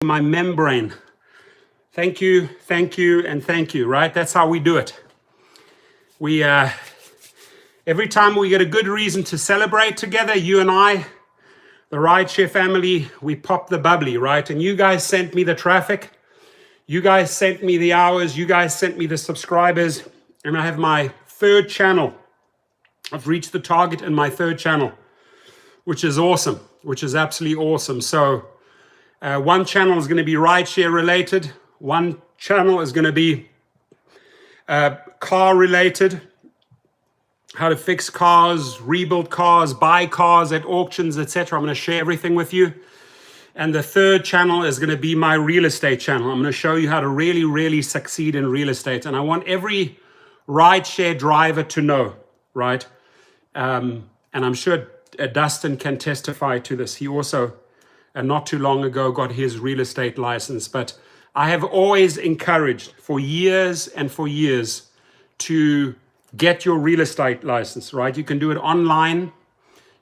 my membrane. Thank you, and thank you, right? That's how we do it. We, every time we get a good reason to celebrate together, you and I, the Rideshare family, we pop the bubbly, right? And you guys sent me the traffic. You guys sent me the hours. You guys sent me the subscribers. And I have my third channel. I've reached the target in my third channel, which is awesome, which is absolutely awesome. So one channel is going to be rideshare related. One channel is going to be car related. How to fix cars, rebuild cars, buy cars at auctions, etc. I'm going to share everything with you. And the third channel is going to be my real estate channel. I'm going to show you how to really, really succeed in real estate. And I want every rideshare driver to know, right? And I'm sure Dustin can testify to this. He also, not too long ago, got his real estate license. But I have always encouraged for years and for years to get your real estate license, right? You can do it online.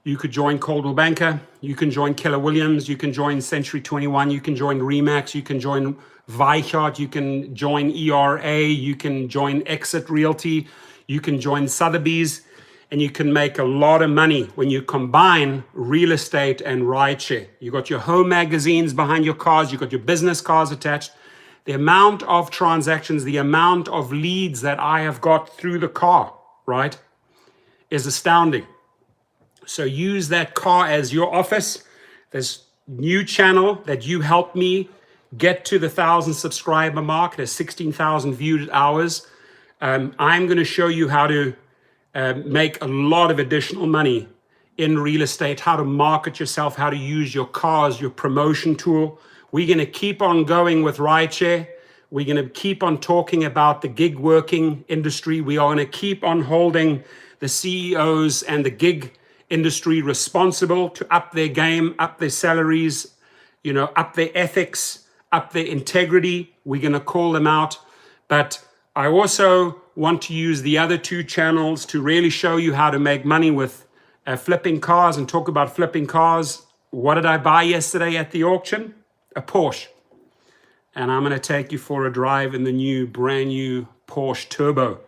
You could join Coldwell Banker. You can join Keller Williams. You can join Century 21. You can join Remax. You can join Vichart. You can join ERA. You can join Exit Realty. You can join Sotheby's. And you can make a lot of money when you combine real estate and rideshare. You got your home magazines behind your cars. You got your business cars attached. The amount of transactions, the amount of leads that I have got through the car, right, is astounding. So use that car as your office. This new channel that you helped me get to the 1,000 subscriber mark. There's 16,000 viewed hours. I'm going to show you how to make a lot of additional money in real estate, how to market yourself, how to use your car as your promotion tool. We're going to keep on going with rideshare. We're going to keep on talking about the gig working industry. We are going to keep on holding the CEOs and the gig industry responsible to up their game, up their salaries, up their ethics, up their integrity. We're going to call them out. But I also want to use the other two channels to really show you how to make money with flipping cars and talk about flipping cars. What did I buy yesterday at the auction? A Porsche. And I'm going to take you for a drive in the brand new Porsche Turbo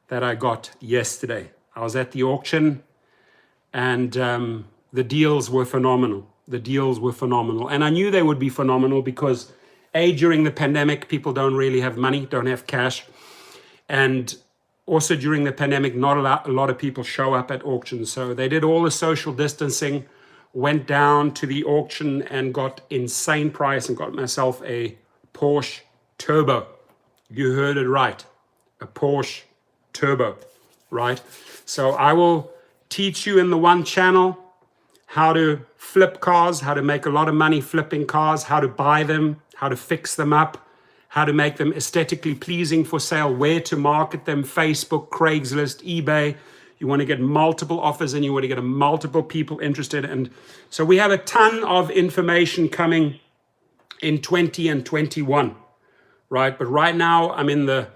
that I got yesterday. I was at the auction and the deals were phenomenal. The deals were phenomenal. And I knew they would be phenomenal because during the pandemic, people don't really have money, don't have cash. And also during the pandemic, not a lot of people show up at auctions. So they did all the social distancing, went down to the auction and got insane price and got myself a Porsche Turbo. You heard it right. A Porsche Turbo, right? So I will teach you in the one channel how to flip cars, how to make a lot of money flipping cars, how to buy them, how to fix them up, how to make them aesthetically pleasing for sale, where to market them, Facebook, Craigslist, eBay. You want to get multiple offers and you want to get multiple people interested. And so we have a ton of information coming in 20 and 21, right? But right now I'm in the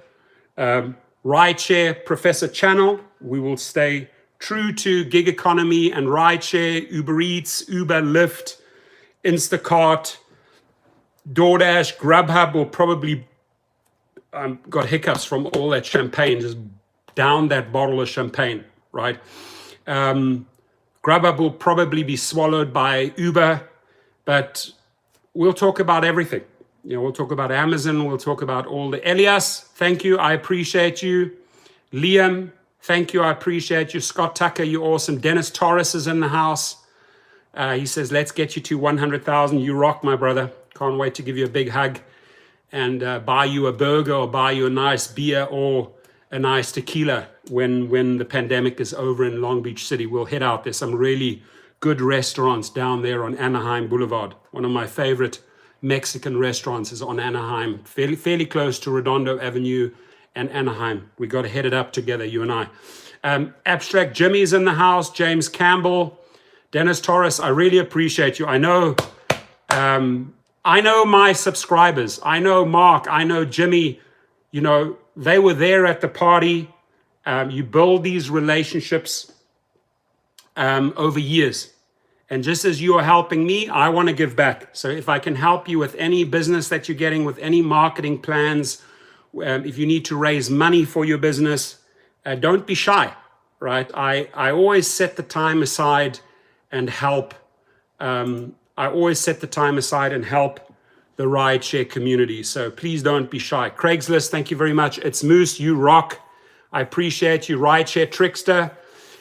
Rideshare Professor channel. We will stay true to gig economy and rideshare, Uber Eats, Uber, Lyft, Instacart, DoorDash, Grubhub will probably got hiccups from all that champagne, just down that bottle of champagne, right? Grubhub will probably be swallowed by Uber, but we'll talk about everything. We'll talk about Amazon, we'll talk about all the Elias, thank you, I appreciate you. Liam, thank you, I appreciate you. Scott Tucker, you're awesome. Dennis Torres is in the house. He says, let's get you to 100,000. You rock, my brother. Can't wait to give you a big hug and buy you a burger or buy you a nice beer or a nice tequila when the pandemic is over in Long Beach City. We'll head out. There's some really good restaurants down there on Anaheim Boulevard. One of my favorite Mexican restaurants is on Anaheim, fairly close to Redondo Avenue and Anaheim. We got to head it up together, you and I. Abstract Jimmy's in the house. James Campbell, Dennis Torres, I really appreciate you. I know my subscribers. I know Mark. I know Jimmy. They were there at the party. You build these relationships over years. And just as you are helping me, I want to give back. So if I can help you with any business that you're getting, with any marketing plans, if you need to raise money for your business, don't be shy, right? I always set the time aside and help. I always set the time aside and help the rideshare community. So please don't be shy. Craigslist, thank you very much. It's Moose, you rock. I appreciate you, Rideshare Trickster.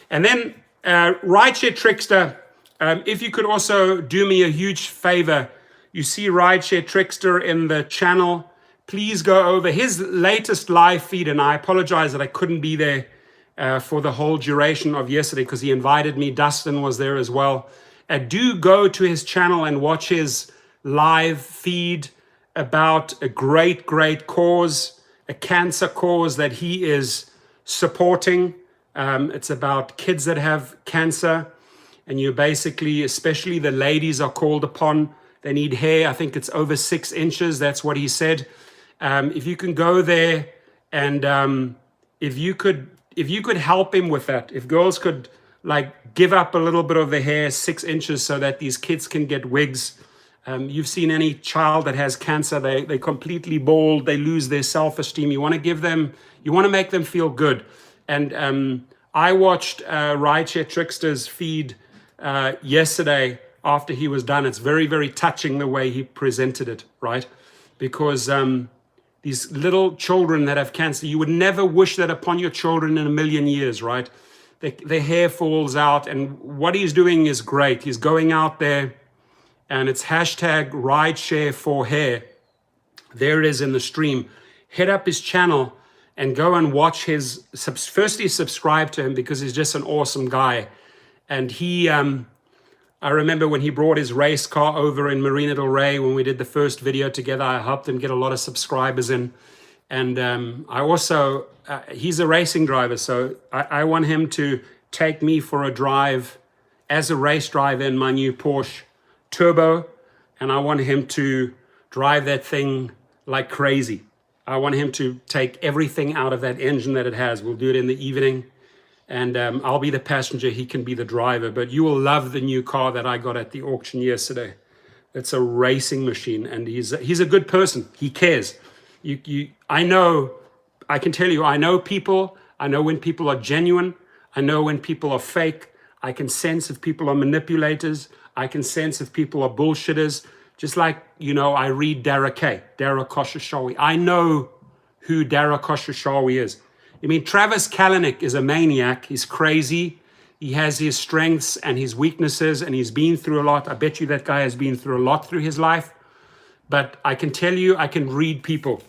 And then Rideshare Trickster, if you could also do me a huge favor, you see Rideshare Trickster in the channel, please go over his latest live feed. And I apologize that I couldn't be there for the whole duration of yesterday because he invited me. Dustin was there as well. Do go to his channel and watch his live feed about a great, great cause, a cancer cause that he is supporting. It's about kids that have cancer, and you basically, especially the ladies are called upon. They need hair. I think it's over 6 inches. That's what he said. If you can go there and if you could help him with that, if girls could like give up a little bit of their hair, 6 inches, so that these kids can get wigs. You've seen any child that has cancer, they completely bald, they lose their self-esteem. You want to make them feel good. And I watched Rideshare Trickster's feed yesterday after he was done. It's very, very touching the way he presented it, right? Because these little children that have cancer, you would never wish that upon your children in a million years, right? Their hair falls out, and what he's doing is great. He's going out there, and it's hashtag rideshare for hair. There it is in the stream. Hit up his channel and go and watch his, firstly subscribe to him because he's just an awesome guy. And he, I remember when he brought his race car over in Marina del Rey, when we did the first video together, I helped him get a lot of subscribers in. And I also, he's a racing driver, so I want him to take me for a drive as a race driver in my new Porsche Turbo, and I want him to drive that thing like crazy. I want him to take everything out of that engine that it has. We'll do it in the evening, and I'll be the passenger, he can be the driver. But you will love the new car that I got at the auction yesterday. It's a racing machine, and he's a good person. He cares. I can tell you, I know people. I know when people are genuine. I know when people are fake. I can sense if people are manipulators. I can sense if people are bullshitters. Just like, I read Dara Khosrowshahi. I know who Dara Khosrowshahi is. I mean, Travis Kalanick is a maniac. He's crazy. He has his strengths and his weaknesses, and he's been through a lot. I bet you that guy has been through a lot through his life. But I can tell you, I can read people.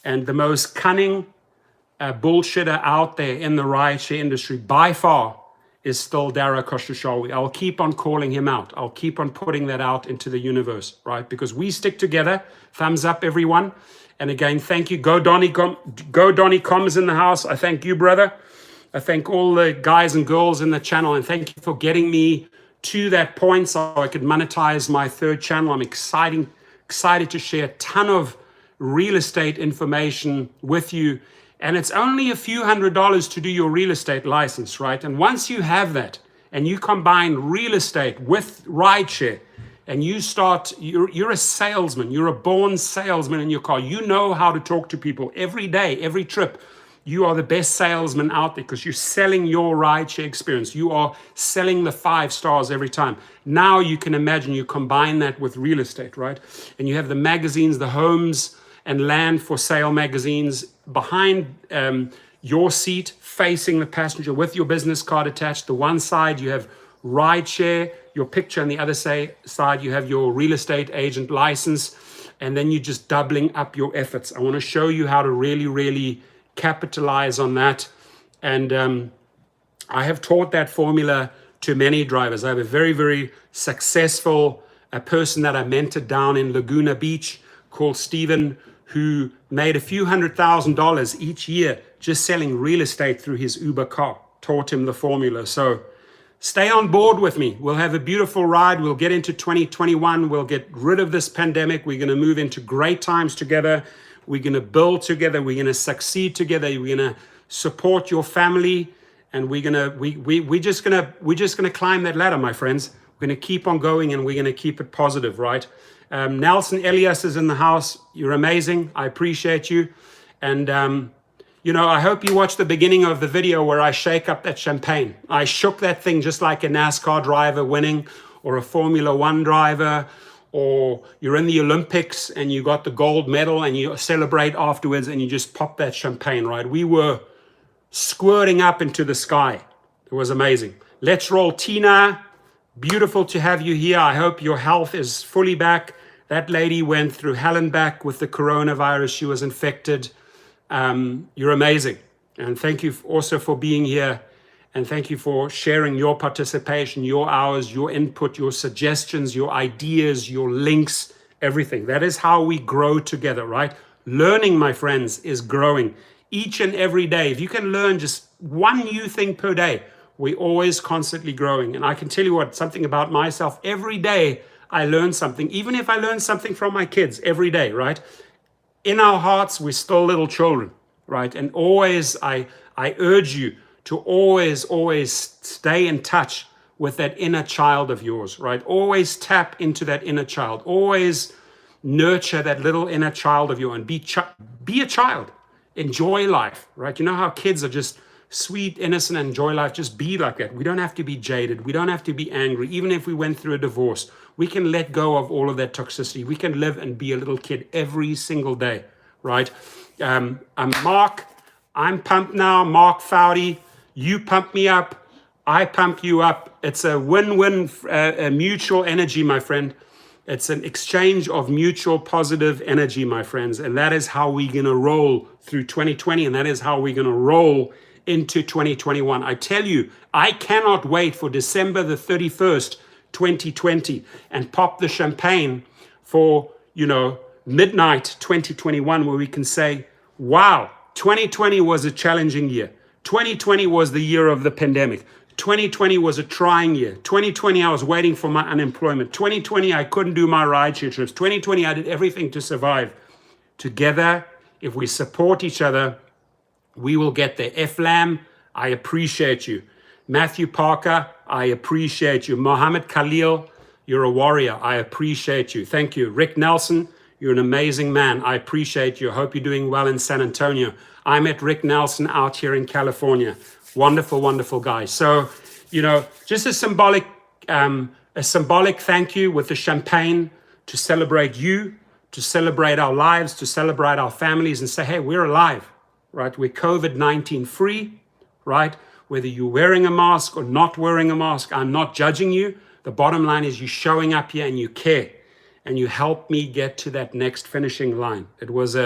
And the most cunning bullshitter out there in the rideshare industry by far is still Dara Khosrowshahi. I'll keep on calling him out. I'll keep on putting that out into the universe, right? Because we stick together. Thumbs up, everyone. And again, thank you. Go Donnie Comms in the house. I thank you, brother. I thank all the guys and girls in the channel. And thank you for getting me to that point so I could monetize my third channel. I'm excited to share a ton of real estate information with you. And it's only a few $100s to do your real estate license, right? And once you have that and you combine real estate with rideshare and you start, you're a salesman, you're a born salesman in your car. You know how to talk to people every day, every trip. You are the best salesman out there because you're selling your rideshare experience. You are selling the 5 stars every time. Now you can imagine you combine that with real estate, right? And you have the magazines, the homes and land for sale magazines behind your seat, facing the passenger with your business card attached. The one side you have rideshare, your picture, and the other side you have your real estate agent license, and then you're just doubling up your efforts. I want to show you how to really, really capitalize on that. And I have taught that formula to many drivers. I have a very, very successful person that I mentored down in Laguna Beach called Steven, who made a few $100,000 each year just selling real estate through his Uber car. Taught him the formula. So stay on board with me. We'll have a beautiful ride. We'll get into 2021. We'll get rid of this pandemic. We're going to move into great times together. We're going to build together. We're going to succeed together. We're going to support your family, and we're just going to climb that ladder, my friends. We're going to keep on going, and we're going to keep it positive, right? Nelson Elias is in the house. You're amazing. I appreciate you. And, I hope you watched the beginning of the video where I shake up that champagne. I shook that thing just like a NASCAR driver winning, or a Formula One driver, or you're in the Olympics and you got the gold medal and you celebrate afterwards and you just pop that champagne, right? We were squirting up into the sky. It was amazing. Let's roll, Tina. Beautiful to have you here. I hope your health is fully back. That lady went through hell and back with the coronavirus. She was infected. You're amazing. And thank you also for being here. And thank you for sharing your participation, your hours, your input, your suggestions, your ideas, your links, everything. That is how we grow together, right? Learning, my friends, is growing each and every day. If you can learn just one new thing per day, we're always constantly growing. And I can tell you what, something about myself, every day I learn something, even if I learn something from my kids every day, right? In our hearts, we're still little children, right? And always, I urge you to always stay in touch with that inner child of yours, right? Always tap into that inner child. Always nurture that little inner child of yours and be a child. Enjoy life, right? You know how kids are just sweet, innocent, and enjoy life? Just be like that. We don't have to be jaded. We don't have to be angry. Even if we went through a divorce, we can let go of all of that toxicity. We can live and be a little kid every single day, right? I'm Mark. I'm pumped now. Mark Fowdy. You pump me up. I pump you up. It's a win-win, mutual energy, my friend. It's an exchange of mutual positive energy, my friends. And that is how we're going to roll through 2020. And that is how we're going to roll into 2021. I tell you, I cannot wait for December the 31st, 2020, and pop the champagne for, midnight 2021, where we can say, wow, 2020 was a challenging year. 2020 was the year of the pandemic. 2020 was a trying year. 2020, I was waiting for my unemployment. 2020, I couldn't do my rideshare trips. 2020, I did everything to survive. Together, if we support each other, we will get there. Lam, I appreciate you. Matthew Parker, I appreciate you. Mohammed Khalil, you're a warrior. I appreciate you. Thank you. Rick Nelson, you're an amazing man. I appreciate you. I hope you're doing well in San Antonio. I met Rick Nelson out here in California. Wonderful, wonderful guy. So, just a symbolic thank you with the champagne to celebrate you, to celebrate our lives, to celebrate our families, and say, hey, we're alive, right? We're COVID-19 free, right? Whether you're wearing a mask or not wearing a mask, I'm not judging you. The bottom line is you showing up here and you care, and you help me get to that next finishing line. It was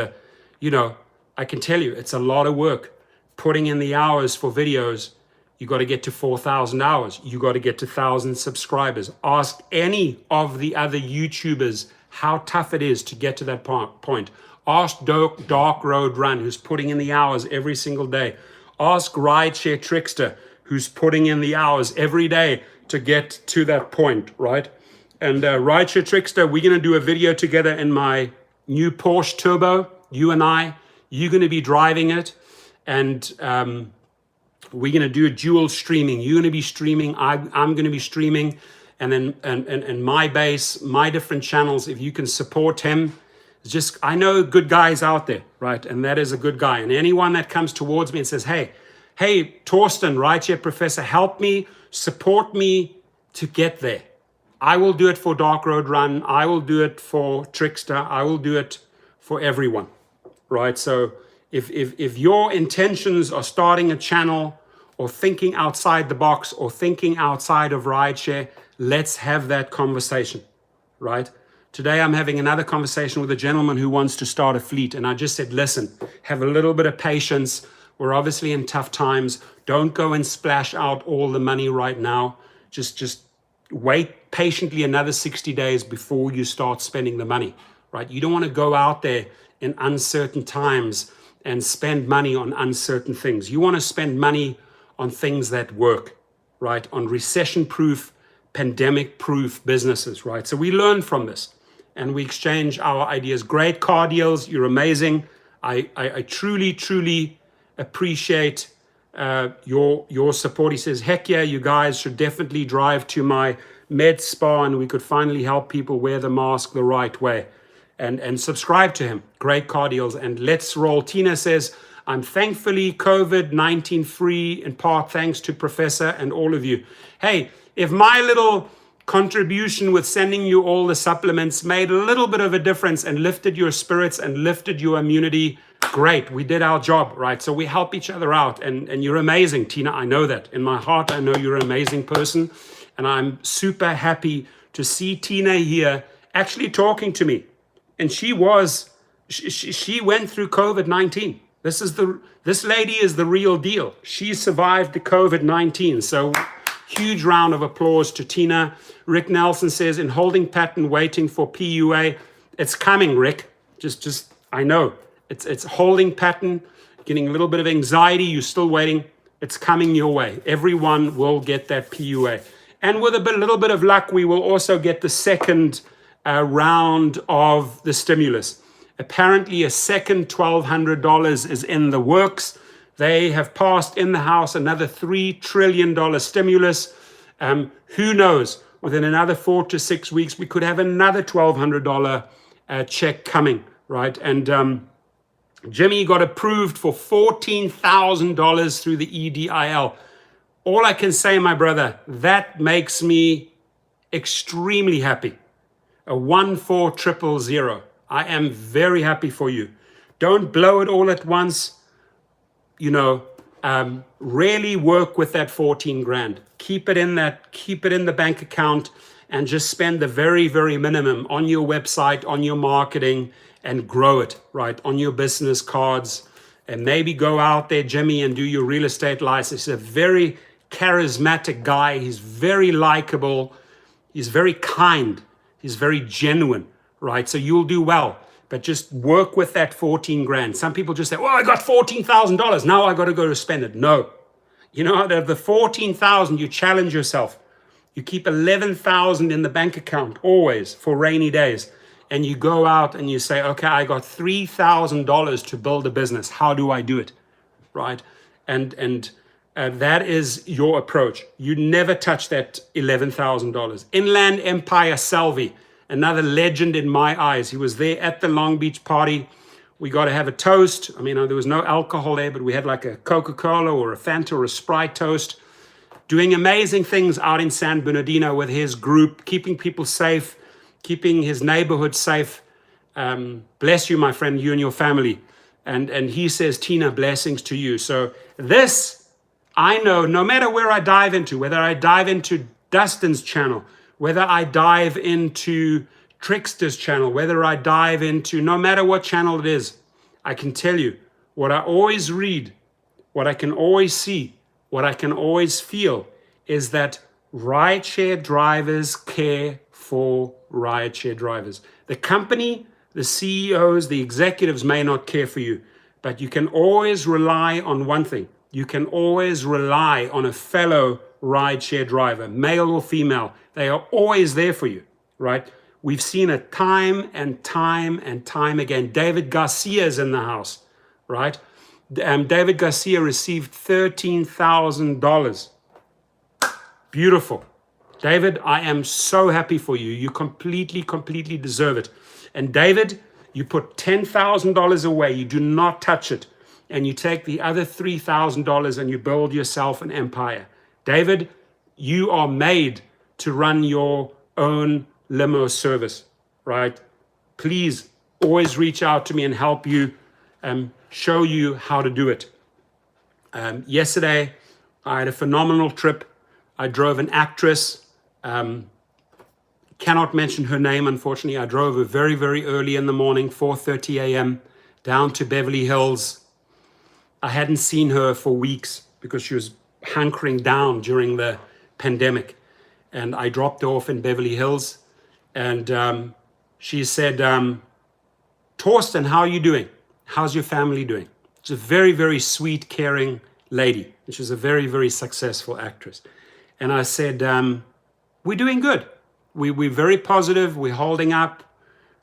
I can tell you, it's a lot of work. Putting in the hours for videos, you got to get to 4,000 hours. You got to get to 1,000 subscribers. Ask any of the other YouTubers how tough it is to get to that point. Ask Dark Road Run, who's putting in the hours every single day. Ask Rideshare Trickster, who's putting in the hours every day to get to that point, right? And Rideshare Trickster, we're going to do a video together in my new Porsche Turbo, you and I. You're going to be driving it, and we're going to do a dual streaming. You're going to be streaming, I'm going to be streaming, and then and my base, my different channels, if you can support him. I know good guys out there, right? And that is a good guy. And anyone that comes towards me and says, hey, Torsten, Rideshare Professor, help me, support me to get there. I will do it for Dark Road Run. I will do it for Trickster. I will do it for everyone. Right? So if your intentions are starting a channel or thinking outside the box or thinking outside of rideshare, let's have that conversation, right? Today I'm having another conversation with a gentleman who wants to start a fleet, and I just said, listen, have a little bit of patience. We're obviously in tough times. Don't go and splash out all the money right now. Just wait patiently another 60 days before you start spending the money, right? You don't want to go out there in uncertain times and spend money on uncertain things. You want to spend money on things that work, right? On recession-proof, pandemic-proof businesses, right? So we learn from this and we exchange our ideas. Great car deals, you're amazing. I truly appreciate your support. He says, heck yeah, you guys should definitely drive to my med spa, and we could finally help people wear the mask the right way. And subscribe to him. Great car deals. And let's roll. Tina says, I'm thankfully COVID-19 free, in part thanks to Professor and all of you. Hey, if my little contribution with sending you all the supplements made a little bit of a difference and lifted your spirits and lifted your immunity, great. We did our job, right? So we help each other out. And you're amazing, Tina. I know that. In my heart, I know you're an amazing person. And I'm super happy to see Tina here actually talking to me. And she went through COVID-19. This lady is the real deal. She survived the COVID-19. So huge round of applause to Tina. Rick Nelson says, in holding pattern, waiting for PUA. It's coming, Rick. Just I know. It's holding pattern, getting a little bit of anxiety. You're still waiting. It's coming your way. Everyone will get that PUA. And with a little bit of luck, we will also get the second round of the stimulus. Apparently, a second $1,200 is in the works. They have passed in the House another $3 trillion stimulus. Who knows? Within another 4 to 6 weeks, we could have another $1,200 check coming, right? And Jimmy got approved for $14,000 through the EDIL. All I can say, my brother, that makes me extremely happy. A 14000. I am very happy for you. Don't blow it all at once. Really work with that 14 grand. Keep it in the bank account, and just spend the very, very minimum on your website, on your marketing, and grow it, right? On your business cards, and maybe go out there, Jimmy, and do your real estate license. He's a very charismatic guy. He's very likable. He's very kind. He's very genuine, right? So you'll do well, but just work with that 14 grand. Some people just say, well, I got $14,000. Now I got to go to spend it. No, out of the 14,000, you challenge yourself. You keep 11,000 in the bank account always for rainy days. And you go out and you say, okay, I got $3,000 to build a business. How do I do it? Right? And that is your approach. You never touch that $11,000. Inland Empire Salvi, another legend in my eyes. He was there at the Long Beach party. We got to have a toast. I mean, there was no alcohol there, but we had like a Coca-Cola or a Fanta or a Sprite toast. Doing amazing things out in San Bernardino with his group, keeping people safe, keeping his neighborhood safe. Bless you, my friend, you and your family. And he says, Tina, blessings to you. So this, I know, no matter where I dive into, whether I dive into Dustin's channel, whether I dive into Trickster's channel, whether I dive into, no matter what channel it is, I can tell you what I always read, what I can always see, what I can always feel is that rideshare drivers care for rideshare drivers. The company, the CEOs, the executives may not care for you, but you can always rely on one thing. You can always rely on a fellow rideshare driver, male or female. They are always there for you, right? We've seen it time and time and time again. David Garcia is in the house, right? David Garcia received $13,000. Beautiful. David, I am so happy for you. You completely deserve it. And David, you put $10,000 away. You do not touch it. And you take the other $3,000 and you build yourself an empire. David, you are made to run your own limo service, right? Please always reach out to me and help you, show you how to do it. Yesterday, I had a phenomenal trip. I drove an actress, cannot mention her name, unfortunately. I drove her very, very early in the morning, 4:30 a.m., down to Beverly Hills. I hadn't seen her for weeks because she was hunkering down during the pandemic. And I dropped her off in Beverly Hills. And she said, Torsten, how are you doing? How's your family doing? She's a very, very sweet, caring lady. And she's a very, very successful actress. And I said, we're doing good. We're very positive. We're holding up.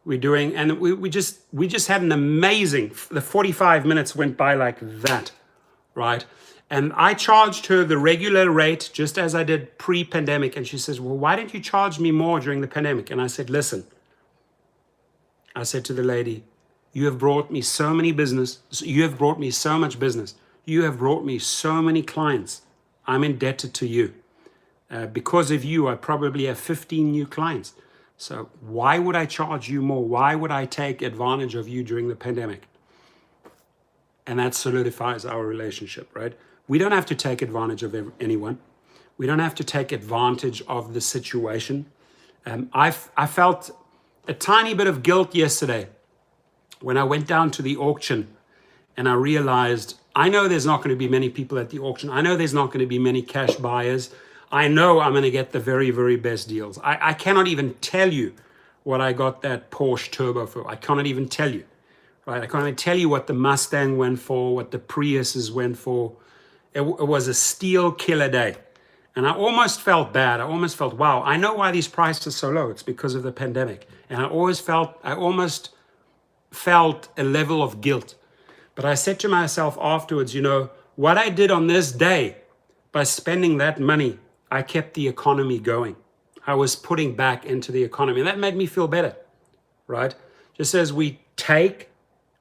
We're doing, and we just had an amazing, the 45 minutes went by like that, right? And I charged her the regular rate, just as I did pre-pandemic. And she says, well, why didn't you charge me more during the pandemic? And I said, listen, I said to the lady, you have brought me so many business. You have brought me so much business. You have brought me so many clients. I'm indebted to you. Because of you, I probably have 15 new clients. So why would I charge you more? Why would I take advantage of you during the pandemic? And that solidifies our relationship, right? We don't have to take advantage of anyone. We don't have to take advantage of the situation. I felt a tiny bit of guilt yesterday when I went down to the auction and I realized, I know there's not going to be many people at the auction. I know there's not going to be many cash buyers. I know I'm going to get the very, very best deals. I cannot even tell you what I got that Porsche Turbo for. I cannot even tell you. Right, I can't even tell you what the Mustang went for, what the Priuses went for. It was a steal killer day. And I almost felt bad. I almost felt, wow, I know why these prices are so low. It's because of the pandemic. And I almost felt a level of guilt. But I said to myself afterwards, you know, what I did on this day by spending that money, I kept the economy going. I was putting back into the economy. And that made me feel better, right? Just as we take,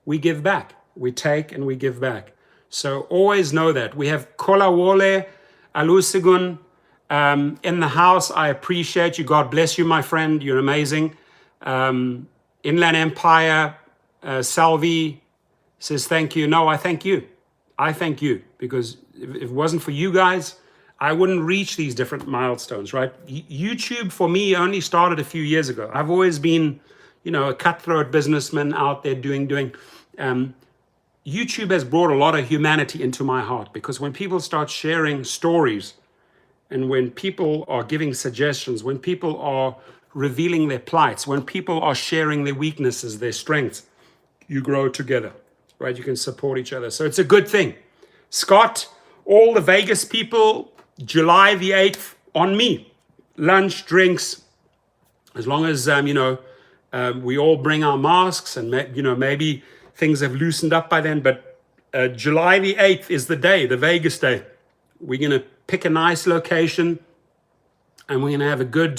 we give back. We take and we give back. So always know that. We have Kolawole Alusigun in the house. I appreciate you. God bless you, my friend. You're amazing. Inland Empire, Salvi says thank you. No, I thank you. I thank you. Because if it wasn't for you guys, I wouldn't reach these different milestones, right? YouTube for me only started a few years ago. I've always been, you know, a cutthroat businessman out there doing. YouTube has brought a lot of humanity into my heart, because when people start sharing stories and when people are giving suggestions, when people are revealing their plights, when people are sharing their weaknesses, their strengths, you grow together, right? You can support each other. So it's a good thing. Scott, all the Vegas people, July the 8th on me. Lunch, drinks, as long as, we all bring our masks and, maybe things have loosened up by then. But July the 8th is the day, the Vegas day. We're going to pick a nice location and we're going to have a good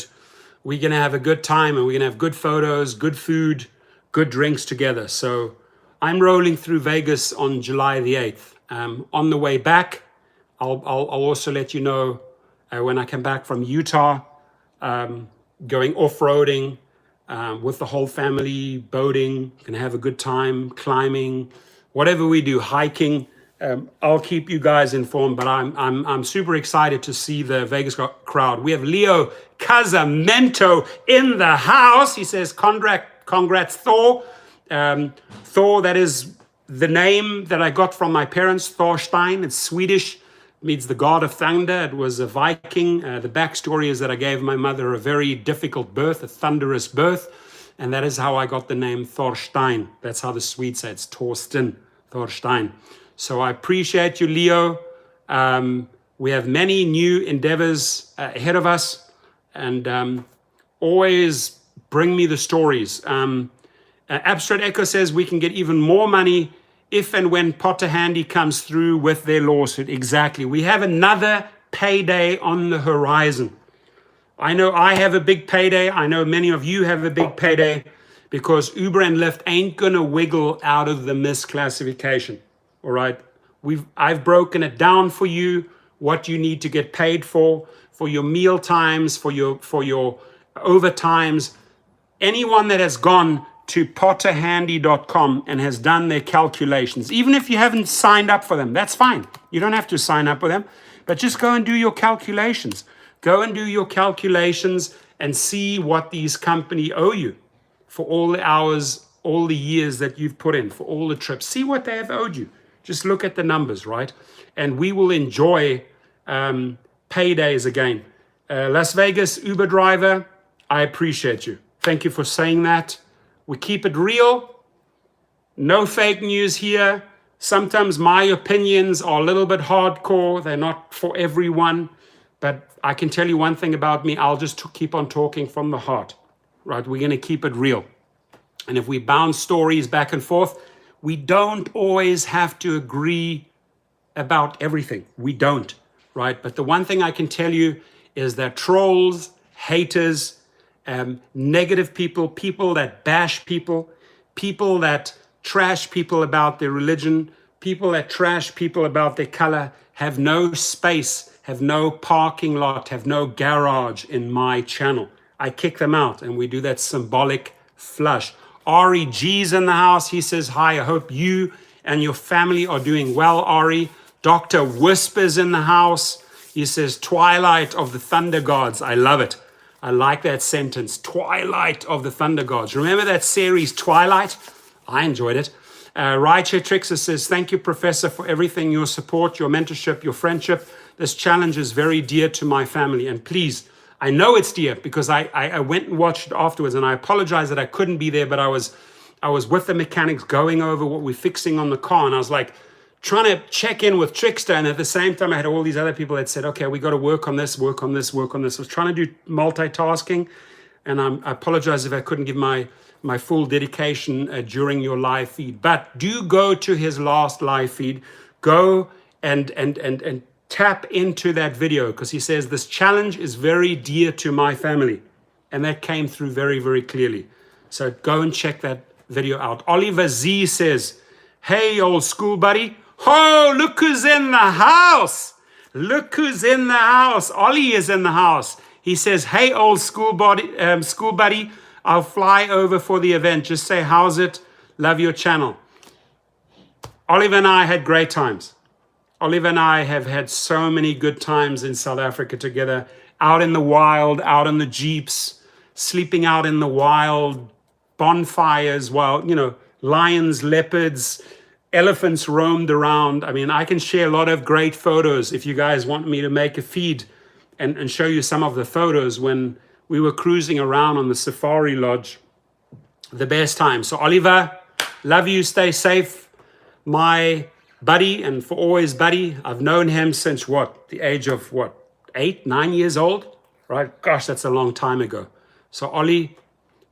time, and we're going to have good photos, good food, good drinks together. So I'm rolling through Vegas on July the 8th. On the way back, I'll also let you know when I come back from Utah, going off-roading with the whole family, boating, gonna have a good time, climbing, whatever we do, hiking. I'll keep you guys informed, but I'm super excited to see the Vegas crowd. We have Leo Casamento in the house. He says, congrats, Thor. Thor, that is the name that I got from my parents, Thorstein. It's Swedish, means the god of thunder. It was a Viking. The backstory is that I gave my mother a very difficult birth, a thunderous birth, and that is how I got the name Thorstein. That's how the Swedes say it's Torsten, Thorstein. So I appreciate you, Leo. We have many new endeavors ahead of us, and always bring me the stories. Abstract Echo says we can get even more money if and when Potter Handy comes through with their lawsuit. Exactly. We have another payday on the horizon. I know I have a big payday. I know many of you have a big payday, because Uber and Lyft ain't going to wiggle out of the misclassification. All right. I've broken it down for you, what you need to get paid for your meal times, for your overtimes. Anyone that has gone to potterhandy.com and has done their calculations, even if you haven't signed up for them, that's fine. You don't have to sign up for them, but just go and do your calculations. Go and do your calculations and see what these companies owe you for all the hours, all the years that you've put in, for all the trips. See what they have owed you. Just look at the numbers, right? And we will enjoy paydays again. Las Vegas Uber driver, I appreciate you. Thank you for saying that. We keep it real. No fake news here. Sometimes my opinions are a little bit hardcore. They're not for everyone. But I can tell you one thing about me. I'll just keep on talking from the heart, right? We're going to keep it real. And if we bounce stories back and forth, we don't always have to agree about everything. We don't, right? But the one thing I can tell you is that trolls, haters, negative people, people that bash people, people that trash people about their religion, people that trash people about their color, have no space, have no parking lot, have no garage in my channel. I kick them out, and we do that symbolic flush. Ari G's in the house. He says, hi, I hope you and your family are doing well, Ari. Dr. Whispers in the house. He says, Twilight of the Thunder Gods. I love it. I like that sentence, Twilight of the Thunder Gods. Remember that series, Twilight? I enjoyed it. Rideshare Trixer says, thank you, Professor, for everything, your support, your mentorship, your friendship. This challenge is very dear to my family. And please, I know it's dear because I went and watched it afterwards, and I apologize that I couldn't be there, but I was with the mechanics going over what we're fixing on the car, and I was like, trying to check in with Trickster, and at the same time I had all these other people that said, okay, we got to work on this, work on this, work on this. I was trying to do multitasking, and I apologize if I couldn't give my full dedication during your live feed. But do go to his last live feed, go and tap into that video, because he says this challenge is very dear to my family, and that came through very, very clearly. So go and check that video out. Oliver Z says, hey, old school buddy. Oh, look who's in the house. Look who's in the house. Ollie is in the house. He says, hey, old school buddy, I'll fly over for the event. Just say, how's it? Love your channel. Oliver and I had great times. Oliver and I have had so many good times in South Africa together, out in the wild, out in the jeeps, sleeping out in the wild, bonfires while, lions, leopards, elephants roamed around. I mean, I can share a lot of great photos if you guys want me to make a feed and show you some of the photos when we were cruising around on the safari lodge. The best time. So Oliver, love you, stay safe. My buddy, and for always buddy, I've known him since the age of 8, 9 years old, right? Gosh, that's a long time ago. So Ollie,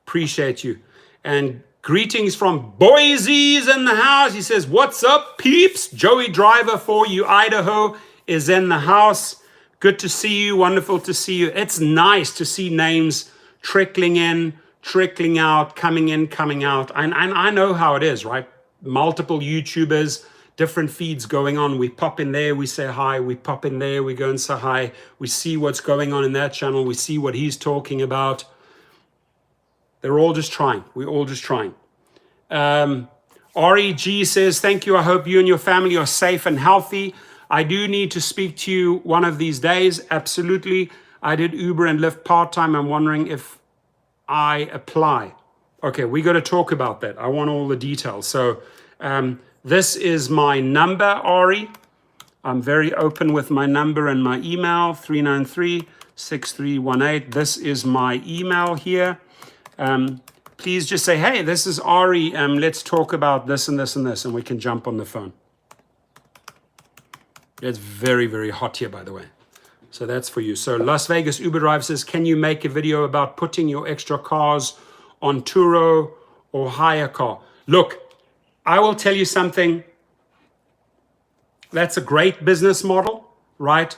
appreciate you. And greetings from Boise's in the house. He says, what's up, peeps? Joey Driver for you, Idaho, is in the house. Good to see you. Wonderful to see you. It's nice to see names trickling in, trickling out, coming in, coming out. And I know how it is, right? Multiple YouTubers, different feeds going on. We pop in there, we say hi. We pop in there, we go and say hi. We see what's going on in that channel. We see what he's talking about. They're all just trying. We're all just trying. REG says, thank you. I hope you and your family are safe and healthy. I do need to speak to you one of these days. Absolutely. I did Uber and Lyft part-time. I'm wondering if I apply. Okay, we got to talk about that. I want all the details. So this is my number, Ari. I'm very open with my number and my email, 393-6318. This is my email here. Please just say, hey, this is Ari. Let's talk about this and this and this, and we can jump on the phone. It's very, very hot here, by the way. So that's for you. So Las Vegas Uber Drive says, can you make a video about putting your extra cars on Turo or hire car? Look, I will tell you something. That's a great business model, right?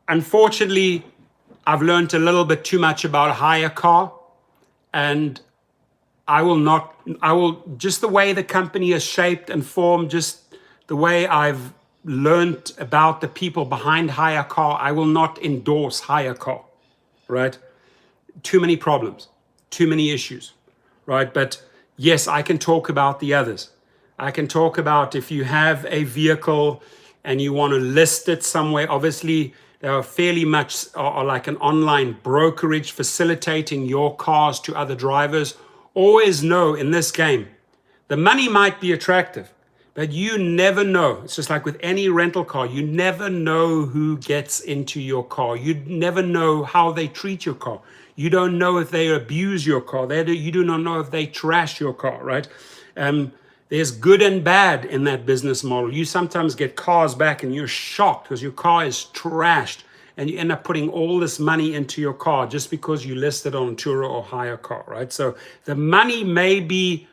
Unfortunately, I've learned a little bit too much about hire car, and just the way the company is shaped and formed, just the way I've learned about the people behind hire car, I will not endorse hire car, right? Too many problems, too many issues, right? But yes, I can talk about the others. I can talk about if you have a vehicle and you want to list it somewhere. Obviously, they are fairly much are like an online brokerage facilitating your cars to other drivers. Always know in this game, the money might be attractive, but you never know. It's just like with any rental car. You never know who gets into your car. You never know how they treat your car. You don't know if they abuse your car. You do not know if they trash your car, right? There's good and bad in that business model. You sometimes get cars back and you're shocked because your car is trashed, and you end up putting all this money into your car just because you listed on Turo or hire car, right? So the money may be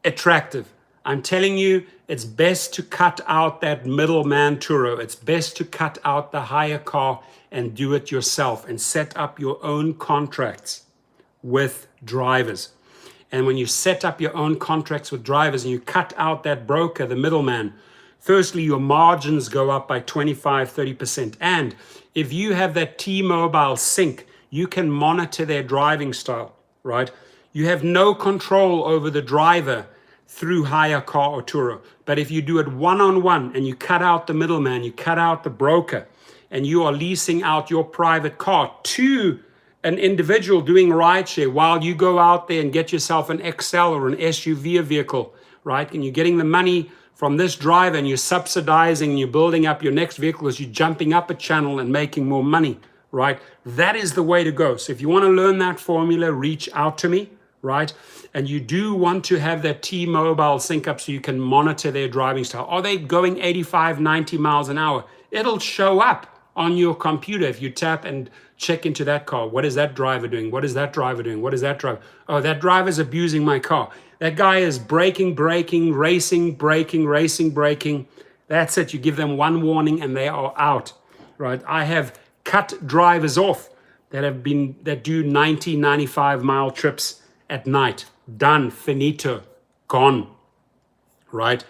attractive. I'm telling you, it's best to cut out that middleman Turo. It's best to cut out the hire car and do it yourself and set up your own contracts with drivers. And when you set up your own contracts with drivers and you cut out that broker, the middleman, firstly, your margins go up by 25, 30%. And if you have that T-Mobile sync, you can monitor their driving style, right? You have no control over the driver through hire car or Turo. But if you do it one-on-one and you cut out the middleman, you cut out the broker, and you are leasing out your private car to an individual doing rideshare while you go out there and get yourself an XL or an SUV vehicle, right? And you're getting the money from this driver and you're subsidizing and you're building up your next vehicle as you're jumping up a channel and making more money, right? That is the way to go. So if you want to learn that formula, reach out to me, right? And you do want to have that T-Mobile sync up so you can monitor their driving style. Are they going 85, 90 miles an hour? It'll show up on your computer if you tap and check into that car. What is that driver doing? What is that driver doing? What is that driver? Oh, that driver's abusing my car. That guy is braking, racing, braking. That's it. You give them one warning and they are out, right? I have cut drivers off that do 90, 95 mile trips at night. Done, finito, gone, right?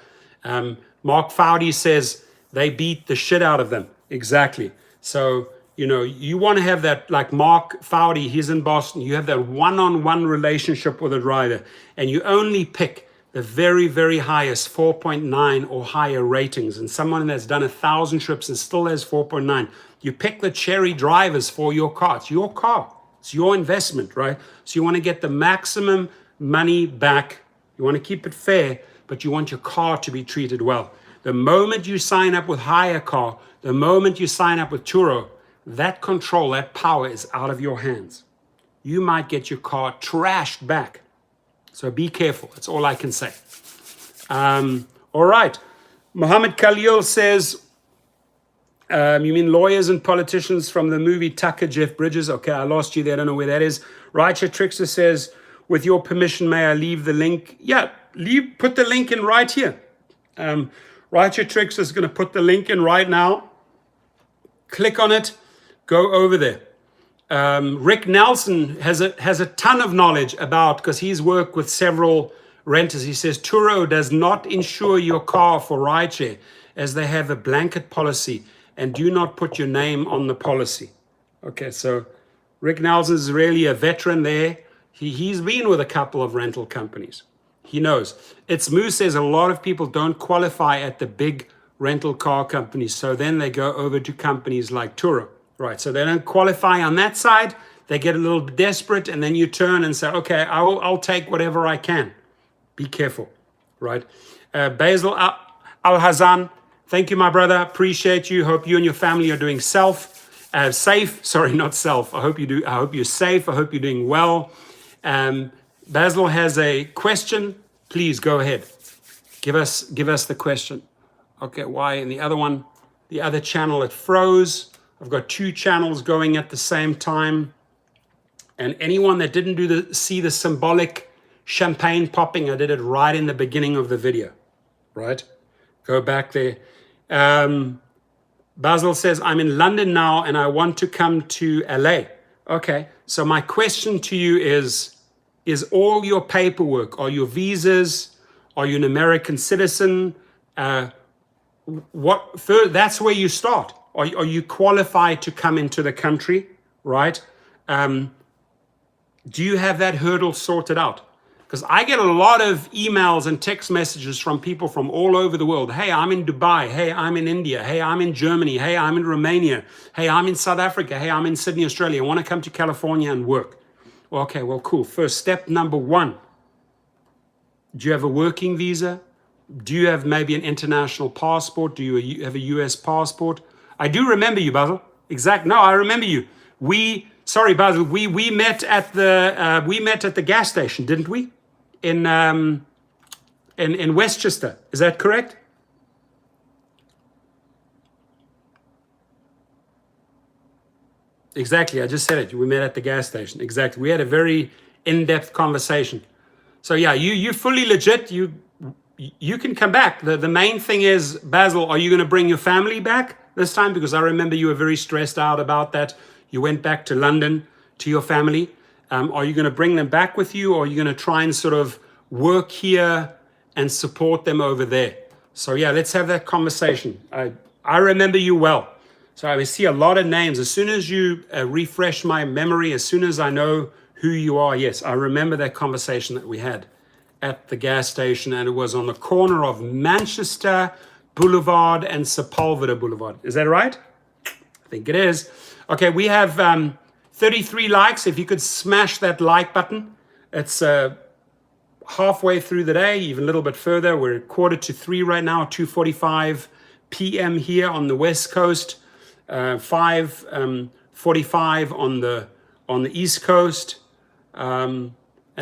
Mark Fowdy says they beat the shit out of them. Exactly. So, you know, you want to have that, like Mark Fowdy, he's in Boston, you have that one-on-one relationship with a driver, and you only pick the very, very highest 4.9 or higher ratings. And someone that's done 1,000 trips and still has 4.9, you pick the cherry drivers for your car. It's your car. It's your investment, right? So you want to get the maximum money back. You want to keep it fair, but you want your car to be treated well. The moment you sign up with hire car, the moment you sign up with Turo, that control, that power is out of your hands. You might get your car trashed back. So be careful. That's all I can say. All right. Muhammad Khalil says, you mean lawyers and politicians from the movie Tucker, Jeff Bridges? Okay, I lost you there. I don't know where that is. Rideshare Trickster says, with your permission, may I leave the link? Yeah, put the link in right here. Rideshare Trickster is going to put the link in right now. Click on it. Go over there. Rick Nelson has a ton of knowledge about, because he's worked with several renters. He says Turo does not insure your car for rideshare, as they have a blanket policy and do not put your name on the policy. Okay, so Rick Nelson is really a veteran there. He's been with a couple of rental companies. He knows. It's Moose says a lot of people don't qualify at the big rental car companies, so then they go over to companies like Turo. Right, so they don't qualify on that side. They get a little bit desperate, and then you turn and say, okay, I'll take whatever I can. Be careful, right? Basil Al-Hazan, thank you, my brother. Appreciate you. Hope you and your family are doing safe. Sorry, not self. I hope you do. I hope you're safe. I hope you're doing well. Basil has a question. Please go ahead. Give us the question. Okay, why in the other channel it froze? I've got two channels going at the same time. And anyone that didn't see the symbolic champagne popping, I did it right in the beginning of the video, right? Go back there. Basil says, I'm in London now and I want to come to LA. Okay, so my question to you is all your paperwork, are your visas, are you an American citizen? That's where you start. Are you qualified to come into the country, right? Do you have that hurdle sorted out? Because I get a lot of emails and text messages from people from all over the world. Hey, I'm in Dubai. Hey, I'm in India. Hey, I'm in Germany. Hey, I'm in Romania. Hey, I'm in South Africa. Hey, I'm in Sydney, Australia. I want to come to California and work. Well, okay, well, cool. First, step number one. Do you have a working visa? Do you have maybe an international passport? Do you have a US passport? I do remember you, Basil. No, I remember you. Sorry, Basil. We met at the gas station, didn't we? In Westchester. Is that correct? Exactly. I just said it. We met at the gas station. Exactly. We had a very in-depth conversation. So yeah, you fully legit. you can come back. The main thing is, Basil, are you going to bring your family back this time? Because I remember you were very stressed out about that. You went back to London to your family. Are you going to bring them back with you, or are you going to try and sort of work here and support them over there? So yeah, let's have that conversation. I remember you well. So I see a lot of names. As soon as you refresh my memory, as soon as I know who you are, yes, I remember that conversation that we had at the gas station, and it was on the corner of Manchester Boulevard and Sepulveda Boulevard. Is that right? I think it is. Okay, we have 33 likes. If you could smash that like button. It's halfway through the day, even a little bit further. We're at 2:45 right now, 2:45 p.m. here on the West Coast, 5:45 on the East Coast. And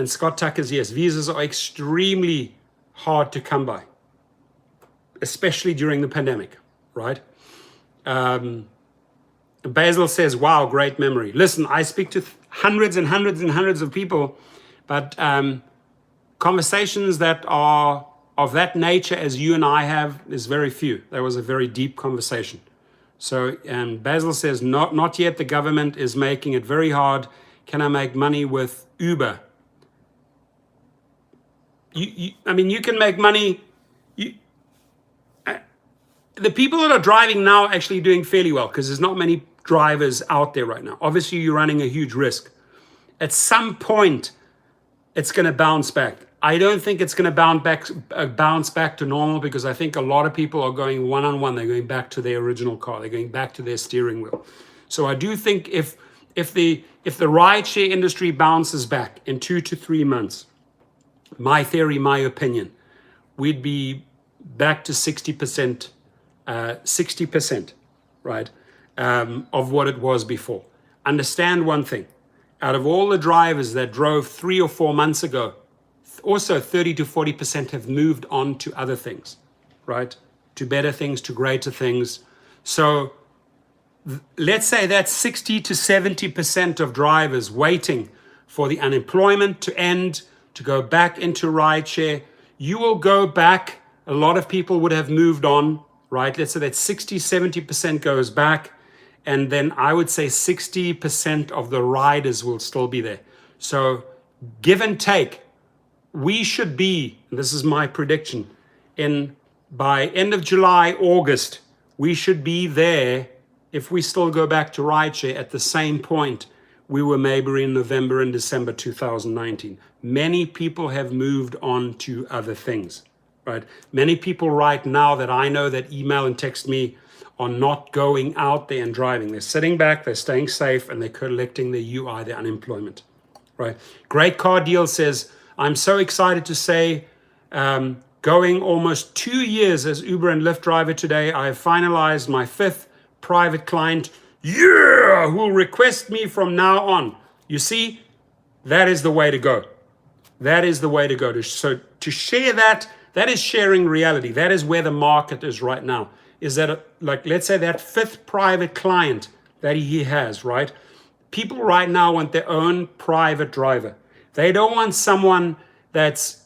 Scott Tucker's, yes, visas are extremely hard to come by, especially during the pandemic, right? Basil says, wow, great memory. Listen, I speak to hundreds and hundreds and hundreds of people, but conversations that are of that nature as you and I have is very few. That was a very deep conversation. So Basil says, not yet. The government is making it very hard. Can I make money with Uber? I mean, you can make money. The people that are driving now are actually doing fairly well because there's not many drivers out there right now. Obviously, you're running a huge risk. At some point, it's going to bounce back. I don't think it's going to bounce back to normal, because I think a lot of people are going one-on-one. They're going back to their original car. They're going back to their steering wheel. So I do think if the rideshare industry bounces back in 2 to 3 months, my theory, my opinion, we'd be back to 60%, right, of what it was before. Understand one thing. Out of all the drivers that drove 3 or 4 months ago, also 30 to 40% have moved on to other things, right? To better things, to greater things. So let's say that's 60 to 70% of drivers waiting for the unemployment to end, to go back into rideshare. You will go back. A lot of people would have moved on, right? Let's say that 60, 70% goes back. And then I would say 60% of the riders will still be there. So give and take, we should be, and this is my prediction, by end of July, August, we should be there, if we still go back to rideshare, at the same point we were maybe in November and December 2019. Many people have moved on to other things, right? Many people right now that I know that email and text me are not going out there and driving. They're sitting back, they're staying safe, and they're collecting their UI, their unemployment, right? Great Car Deal says, I'm so excited to say, going almost 2 years as Uber and Lyft driver today, I have finalized my 5th private client, who will request me from now on. You see, that is the way to go. That is the way to go. So to share that is sharing reality. That is where the market is right now. Is that, like, let's say that 5th private client that he has, right? People right now want their own private driver. They don't want someone that's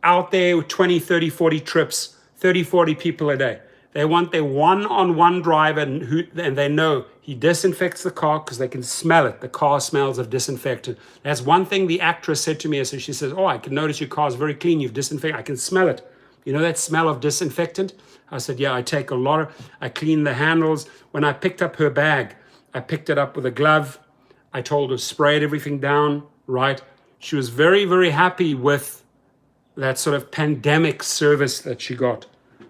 out there with 20, 30, 40 trips, 30, 40 people a day. They want their one-on-one driver, and they know he disinfects the car because they can smell it. The car smells of disinfectant. That's one thing the actress said to me. So she says, oh, I can notice your car's very clean. You've disinfected. I can smell it. You know that smell of disinfectant? I said, yeah, I clean the handles. When I picked up her bag, I picked it up with a glove. I told her, sprayed everything down, right? She was very, very happy with that sort of pandemic service that she got,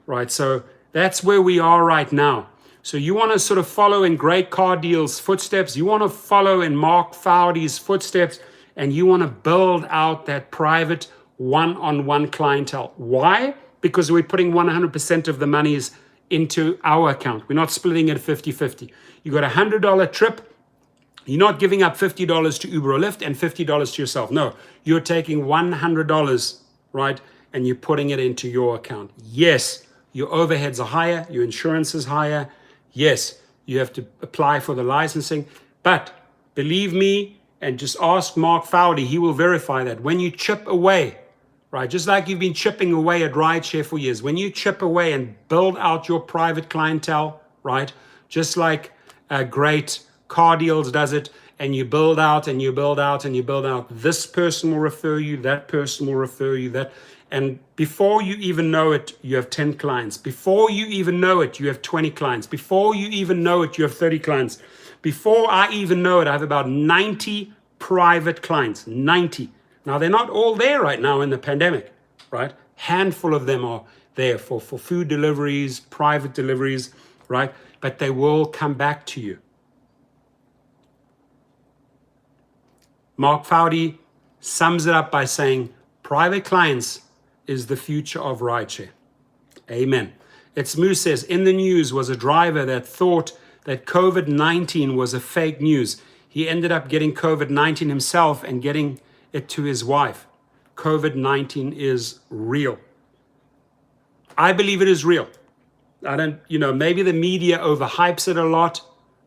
right? So that's where we are right now. So you want to sort of follow in Great Car Deal's footsteps. You want to follow in Mark Fowdy's footsteps, and you want to build out that private one-on-one clientele. Why? Because we're putting 100% of the monies into our account. We're not splitting it 50-50. You got a $100 trip. You're not giving up $50 to Uber or Lyft and $50 to yourself. No, you're taking $100, right? And you're putting it into your account. Yes, your overheads are higher. Your insurance is higher. Yes, you have to apply for the licensing. But believe me, and just ask Mark Fowdy, he will verify that when you chip away, right? Just like you've been chipping away at rideshare for years. When you chip away and build out your private clientele, right? Just like great car deals does it, and you build out and you build out and you build out. This person will refer you, that person will refer you, that. And before you even know it, you have 10 clients. Before you even know it, you have 20 clients. Before you even know it, you have 30 clients. Before I even know it, I have about 90 private clients, 90. Now, they're not all there right now in the pandemic, right? Handful of them are there for food deliveries, private deliveries, right? But they will come back to you. Mark Fowdy sums it up by saying, private clients is the future of rideshare. Amen. It's Moose says, in the news was a driver that thought that COVID-19 was a fake news. He ended up getting COVID-19 himself and getting it to his wife. COVID-19 is real. I believe it is real. I don't, maybe the media overhypes it a lot,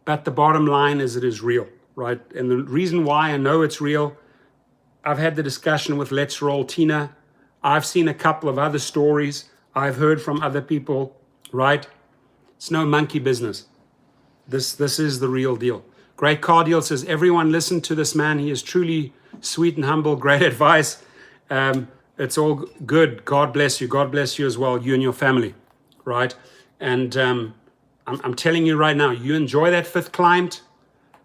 but the bottom line is it is real, right? And the reason why I know it's real, I've had the discussion with Let's Roll Tina. I've seen a couple of other stories. I've heard from other people, right? It's no monkey business. This is the real deal. Great Car Deal says, everyone listen to this man. He is truly sweet and humble. Great advice. It's all good. God bless you. God bless you as well, you and your family, right? And I'm telling you right now, you enjoy that 5th client,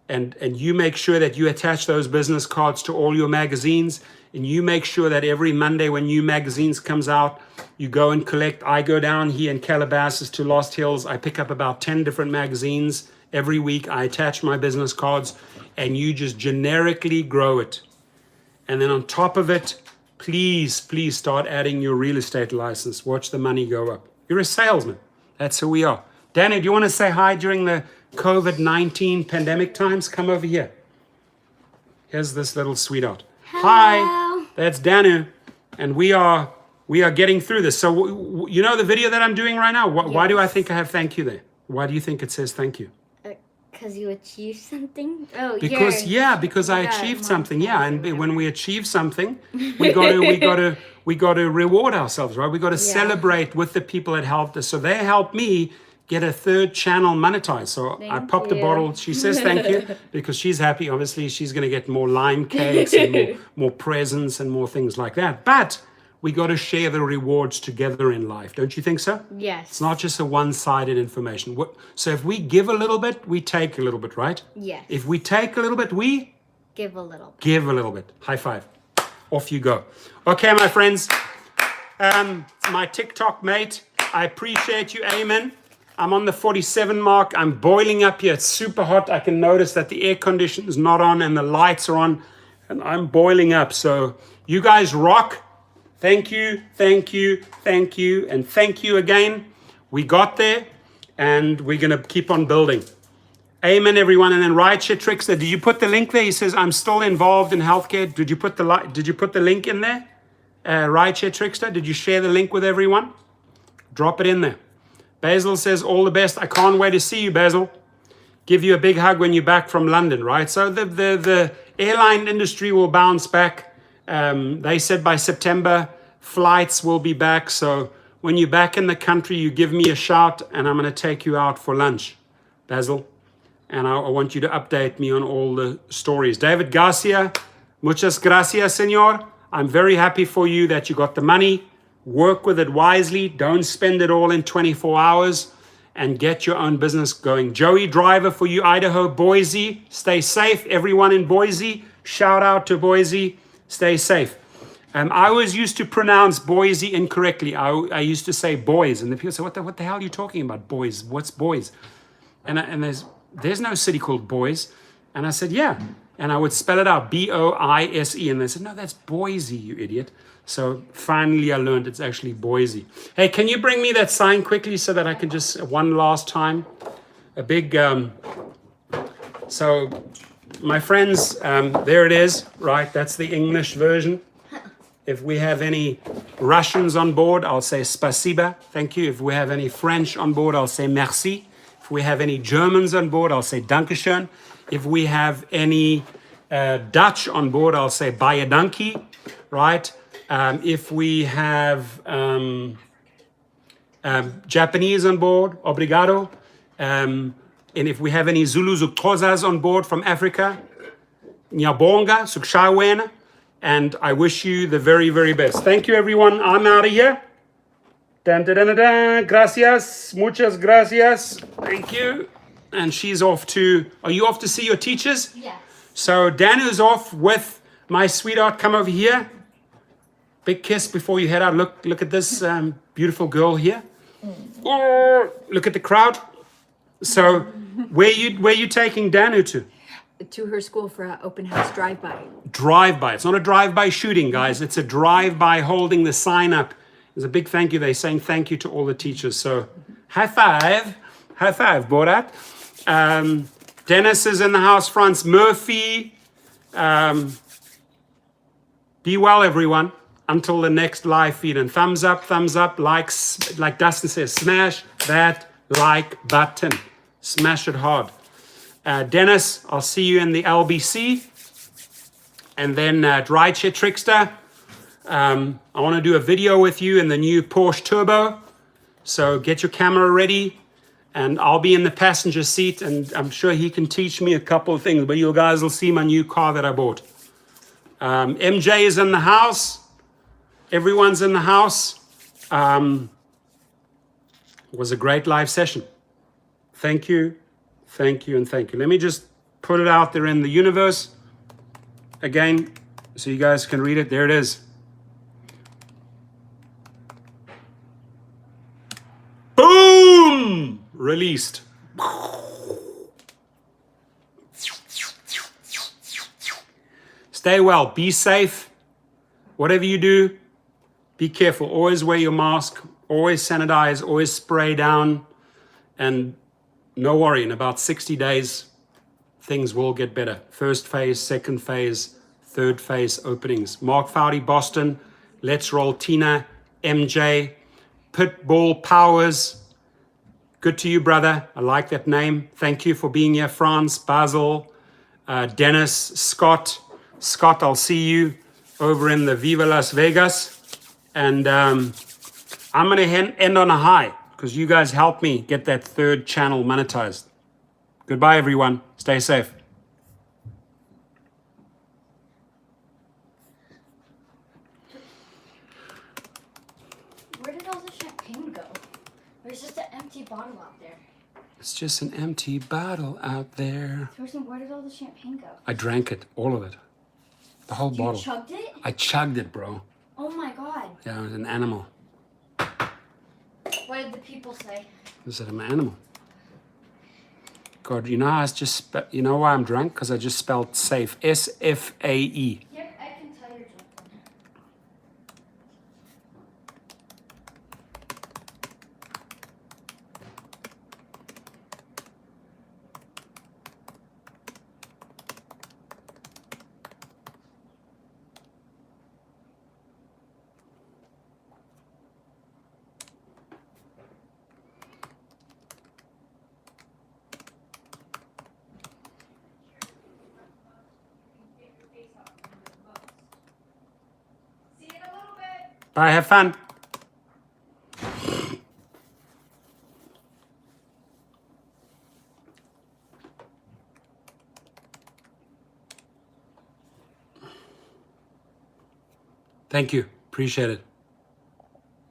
and you make sure that you attach those business cards to all your magazines, and you make sure that every Monday when new magazines comes out, you go and collect. I go down here in Calabasas to Lost Hills. I pick up about 10 different magazines every week. I attach my business cards, and you just generically grow it. And then on top of it, please start adding your real estate license. Watch the money go up. You're a salesman. That's who we are. Danny, do you want to say hi during the COVID-19 pandemic times? Come over here. Here's this little sweetheart. Hello. Hi. That's Danu, and we are getting through this. So you know the video that I'm doing right now? Why do I think I have thank you there? Why do you think it says thank you? Because you achieved something? Oh, because I achieved something. Yeah, and when we achieve something, we got to reward ourselves, right? We got to celebrate with the people that helped us. So they helped me get a 3rd channel monetized. So I popped a bottle. She says thank you because she's happy. Obviously, she's going to get more lime cakes and more presents and more things like that. But we got to share the rewards together in life. Don't you think so? Yes. It's not just a one-sided information. So if we give a little bit, we take a little bit, right? Yes. If we take a little bit, we give a little bit. Give a little bit. High five. Off you go. Okay, my friends. My TikTok mate, I appreciate you. Amen. I'm on the 47 mark. I'm boiling up here. It's super hot. I can notice that the air condition is not on and the lights are on, and I'm boiling up. So you guys rock. Thank you, thank you, thank you, and thank you again. We got there, and we're going to keep on building. Amen, everyone. And then Rideshare Trickster, did you put the link there? He says, I'm still involved in healthcare. Did you put the link in there? Rideshare Trickster, did you share the link with everyone? Drop it in there. Basil says, all the best. I can't wait to see you, Basil. Give you a big hug when you're back from London, right? So the airline industry will bounce back. They said by September, flights will be back. So when you're back in the country, you give me a shout, and I'm going to take you out for lunch, Basil. And I want you to update me on all the stories. David Garcia, muchas gracias, senor. I'm very happy for you that you got the money. Work with it wisely. Don't spend it all in 24 hours and get your own business going. Joey Driver for you, Idaho, Boise. Stay safe. Everyone in Boise, shout out to Boise. Stay safe. I always used to pronounce Boise incorrectly. I used to say boys, and the people say, what the hell are you talking about, boys? What's boys? And there's no city called Boise. And I said, yeah. And I would spell it out, B-O-I-S-E. And they said, no, that's Boise, you idiot. So finally I learned it's actually Boise. Hey, can you bring me that sign quickly so that I can just, one last time, a big, so my friends, there it is, right? That's the English version. If we have any Russians on board, I'll say spasiba, thank you. If we have any French on board, I'll say merci. If we have any Germans on board, I'll say dankeschön. If we have any Dutch on board, I'll say baie dankie, right? If we have Japanese on board, obrigado. And if we have any Zulus or Xhosas on board from Africa, Nyabonga, Sukshawen, and I wish you the very, very best. Thank you, everyone. I'm out of here. Dun, dun, dun, dun, dun. Gracias. Muchas gracias. Thank you. And she's off to, are you off to see your teachers? Yes. So Danu's off with my sweetheart. Come over here. Big kiss before you head out. Look at this beautiful girl here. Oh, look at the crowd. So where you taking Danu to? To her school for an open house drive-by. Drive-by. It's not a drive-by shooting, guys. It's a drive-by holding the sign up. There's a big thank you. They're saying thank you to all the teachers. So high five. High five, Borat. Dennis is in the house. Franz Murphy. Be well, everyone. Until the next live feed. And thumbs up, likes, like Dustin says, smash that like button. Smash it hard. Dennis, I'll see you in the LBC. And then Rideshare Trickster. I want to do a video with you in the new Porsche Turbo. So get your camera ready. And I'll be in the passenger seat. And I'm sure he can teach me a couple of things. But you guys will see my new car that I bought. MJ is in the house. Everyone's in the house. It was a great live session. Thank you, thank you, and thank you. Let me just put it out there in the universe again so you guys can read it. There it is. Boom! Released. Stay well. Be safe. Whatever you do, be careful. Always wear your mask. Always sanitize. Always spray down. And no worry, in about 60 days, things will get better. First phase, second phase, third phase openings. Mark Fowdy, Boston. Let's Roll Tina, MJ. Pitbull Powers. Good to you, brother. I like that name. Thank you for being here. Franz, Basil, Dennis, Scott. Scott, I'll see you over in the Viva Las Vegas. And I'm going to end on a high because you guys helped me get that third channel monetized. Goodbye, everyone. Stay safe. Where did all the champagne go? There's just an empty bottle out there. It's just an empty bottle out there. Thorsten, where did all the champagne go? I drank it, all of it. The whole bottle. You chugged it? I chugged it, bro. Oh my god. Yeah, I was an animal. What did the people say? I said I'm an animal. God, you know how you know why I'm drunk? Because I just spelled safe. S-F-A-E. Yep, I can tell you're drunk. Bye, have fun. Thank you. Appreciate it.